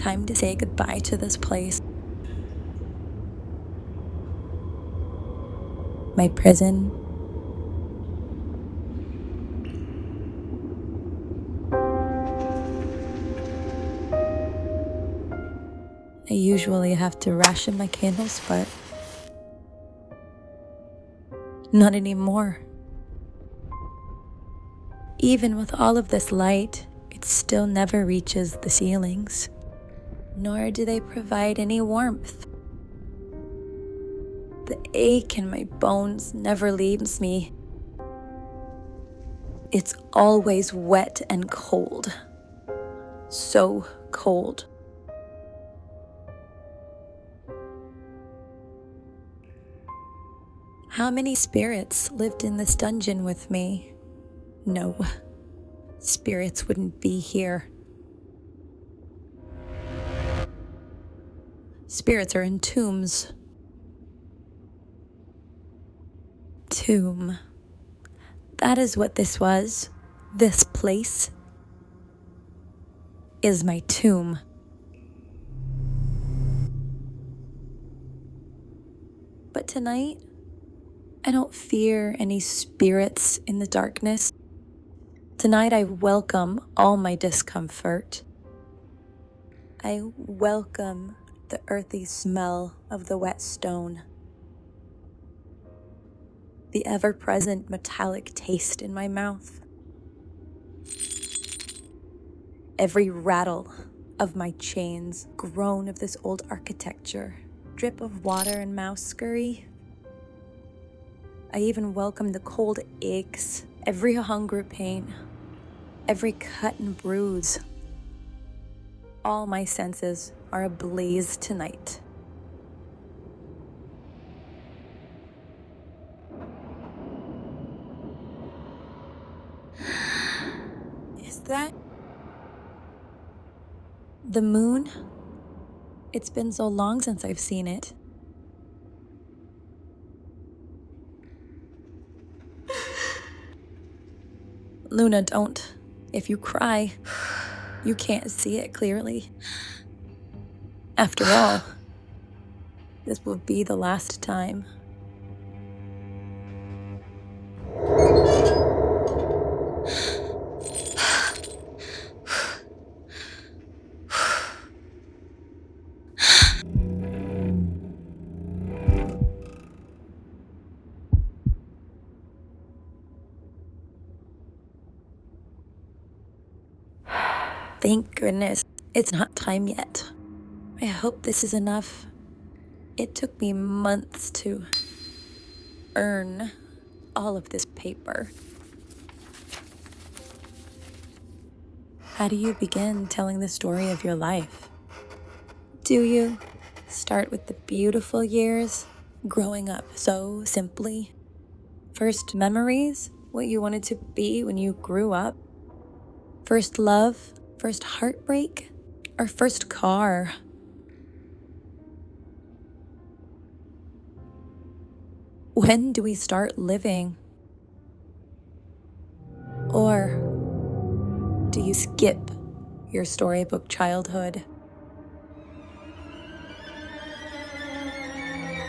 time to say goodbye to this place. My prison. I usually have to ration my candles, but not anymore. Even with all of this light, it still never reaches the ceilings, nor do they provide any warmth. The ache in my bones never leaves me. It's always wet and cold. So cold. How many spirits lived in this dungeon with me? No, spirits wouldn't be here. Spirits are in tombs. Tomb. That is what this was. This place is my tomb. But tonight, I don't fear any spirits in the darkness. Tonight I welcome all my discomfort. I welcome the earthy smell of the wet stone. The ever-present metallic taste in my mouth. Every rattle of my chains, groan of this old architecture, drip of water and mouse scurry. I even welcome the cold aches, every hunger pain, every cut and bruise. All my senses are ablaze tonight. Is that the moon? It's been so long since I've seen it. Luna, don't. If you cry, you can't see it clearly. After all, this will be the last time. Thank goodness it's not time yet. I hope this is enough. It took me months to earn all of this paper. How do you begin telling the story of your life? Do you start with the beautiful years, growing up so simply? First memories, what you wanted to be when you grew up? First love? First heartbreak? Or first car? When do we start living? Or do you skip your storybook childhood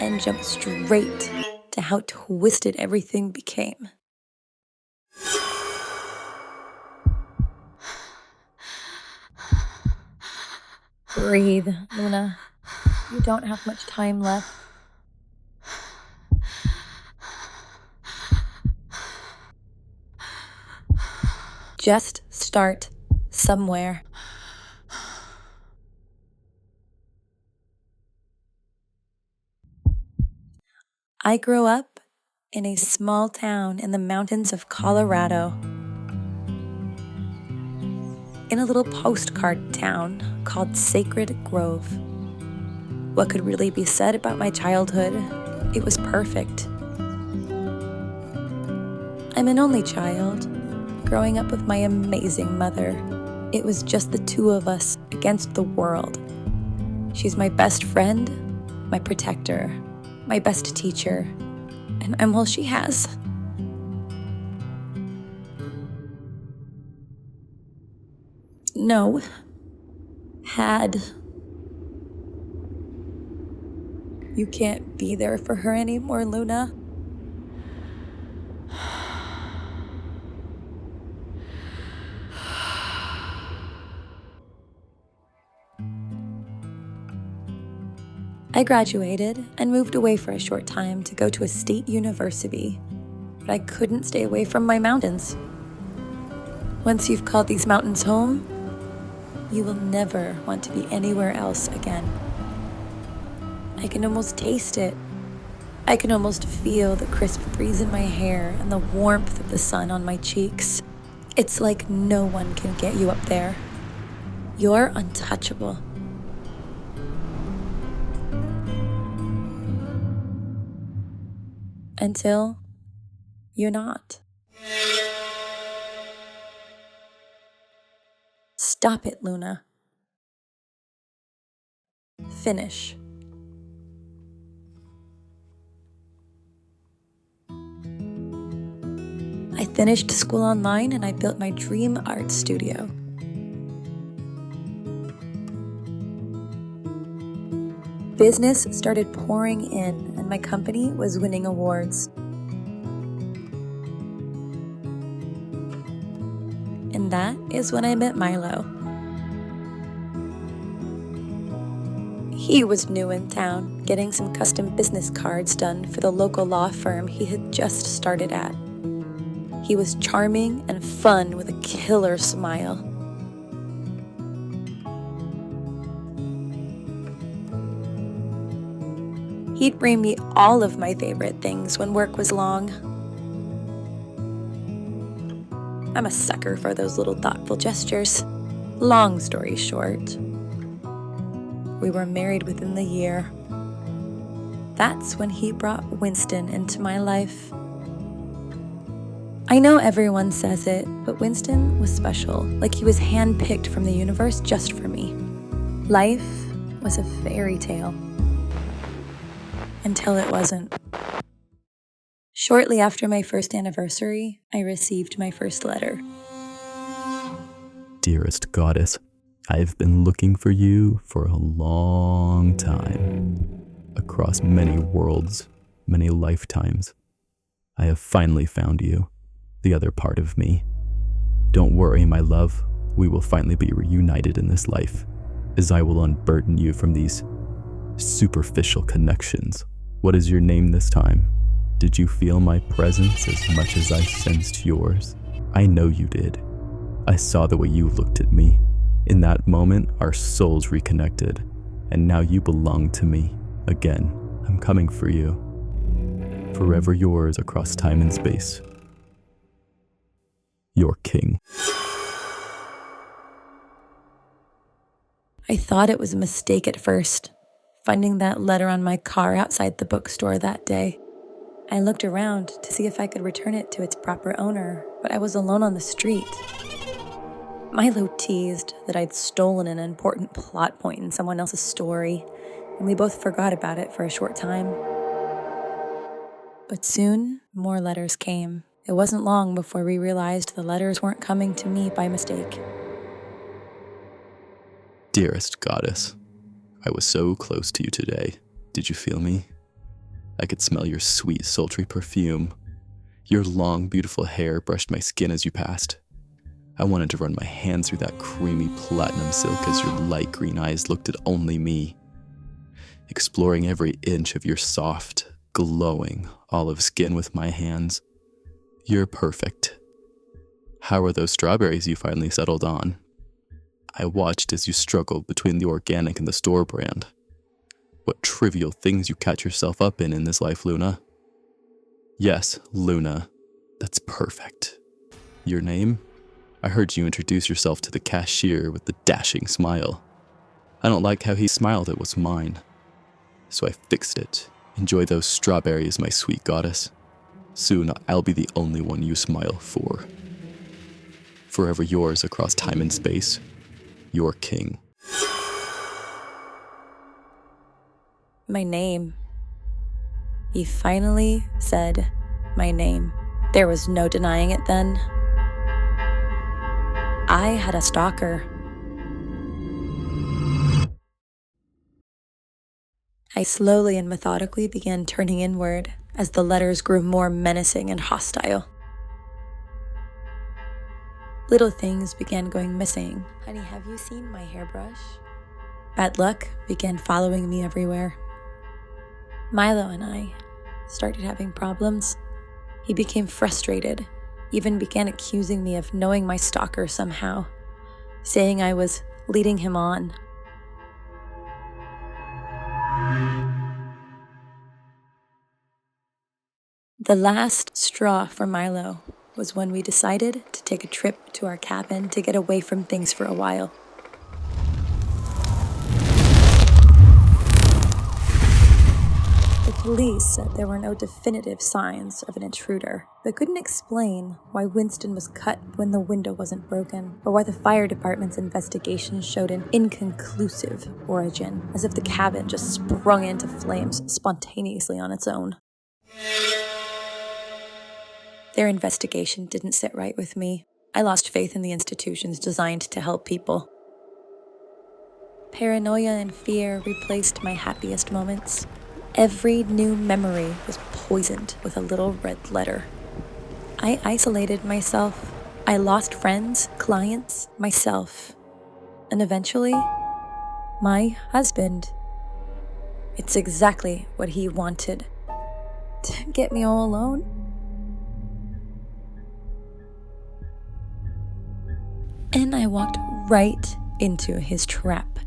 and jump straight to how twisted everything became? Breathe, Luna. You don't have much time left. Just start somewhere. I grew up in a small town in the mountains of Colorado. In a little postcard town called Sacred Grove. What could really be said about my childhood? It was perfect. I'm an only child, growing up with my amazing mother. It was just the two of us against the world. She's my best friend, my protector, my best teacher, and I'm all she has. No. Had You can't be there for her anymore, Luna. I graduated and moved away for a short time to go to a state university, but I couldn't stay away from my mountains. Once you've called these mountains home, you will never want to be anywhere else again. I can almost taste it. I can almost feel the crisp breeze in my hair and the warmth of the sun on my cheeks. It's like no one can get you up there. You're untouchable. Until you're not. Stop it, Luna. Finish. I finished school online and I built my dream art studio. Business started pouring in and my company was winning awards. And that is when I met Milo. He was new in town, getting some custom business cards done for the local law firm he had just started at. He was charming and fun with a killer smile. He'd bring me all of my favorite things when work was long. I'm a sucker for those little thoughtful gestures. Long story short, we were married within the year. That's when he brought Winston into my life. I know everyone says it, but Winston was special, like he was handpicked from the universe just for me. Life was a fairy tale. Until it wasn't. Shortly after my first anniversary, I received my first letter. Dearest goddess, I have been looking for you for a long time. Across many worlds, many lifetimes, I have finally found you. The other part of me. Don't worry, my love, we will finally be reunited in this life, as I will unburden you from these superficial connections. What is your name this time? Did you feel my presence as much as I sensed yours? I know you did. I saw the way you looked at me. In that moment, our souls reconnected, and now you belong to me. Again, I'm coming for you. Forever yours across time and space. Your king. I thought it was a mistake at first, finding that letter on my car outside the bookstore that day. I looked around to see if I could return it to its proper owner, but I was alone on the street. Milo teased that I'd stolen an important plot point in someone else's story, and we both forgot about it for a short time. But soon, more letters came. It wasn't long before we realized the letters weren't coming to me by mistake. Dearest goddess, I was so close to you today. Did you feel me? I could smell your sweet, sultry perfume. Your long, beautiful hair brushed my skin as you passed. I wanted to run my hands through that creamy platinum silk as your light green eyes looked at only me, exploring every inch of your soft, glowing olive skin with my hands. You're perfect. How are those strawberries you finally settled on? I watched as you struggled between the organic and the store brand. What trivial things you catch yourself up in this life, Luna. Yes, Luna. That's perfect. Your name? I heard you introduce yourself to the cashier with the dashing smile. I don't like how he smiled it was mine. So I fixed it. Enjoy those strawberries, my sweet goddess. Soon I'll be the only one you smile for. Forever yours across time and space. Your king. My name. He finally said my name. There was no denying it then. I had a stalker. I slowly and methodically began turning inward as the letters grew more menacing and hostile. Little things began going missing. Honey, have you seen my hairbrush? Bad luck began following me everywhere. Milo and I started having problems. He became frustrated, even began accusing me of knowing my stalker somehow, saying I was leading him on. The last straw for Milo was when we decided to take a trip to our cabin to get away from things for a while. The police said there were no definitive signs of an intruder, but couldn't explain why Winston was cut when the window wasn't broken, or why the fire department's investigation showed an inconclusive origin, as if the cabin just sprung into flames spontaneously on its own. Their investigation didn't sit right with me. I lost faith in the institutions designed to help people. Paranoia and fear replaced my happiest moments. Every new memory was poisoned with a little red letter. I isolated myself. I lost friends, clients, myself, and eventually, my husband. It's exactly what he wanted. To get me all alone. And I walked right into his trap.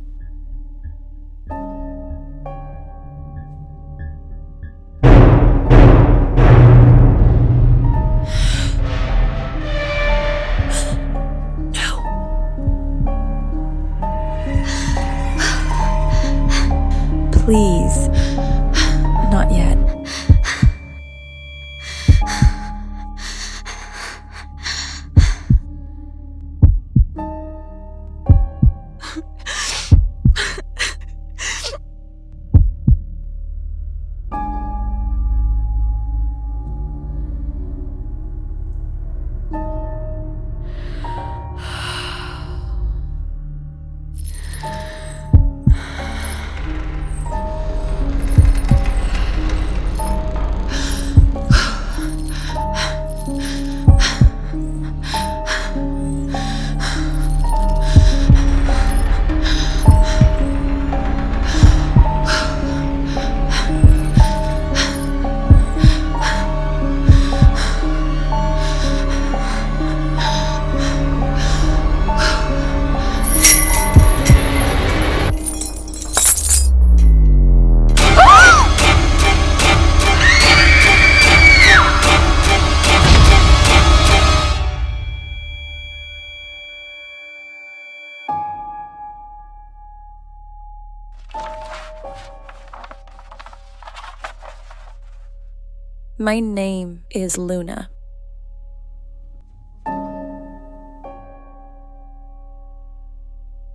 Please, not yet. My name is Luna.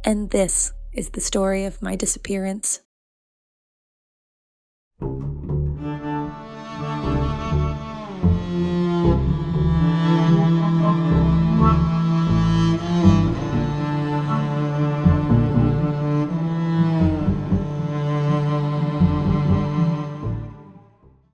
And this is the story of my disappearance.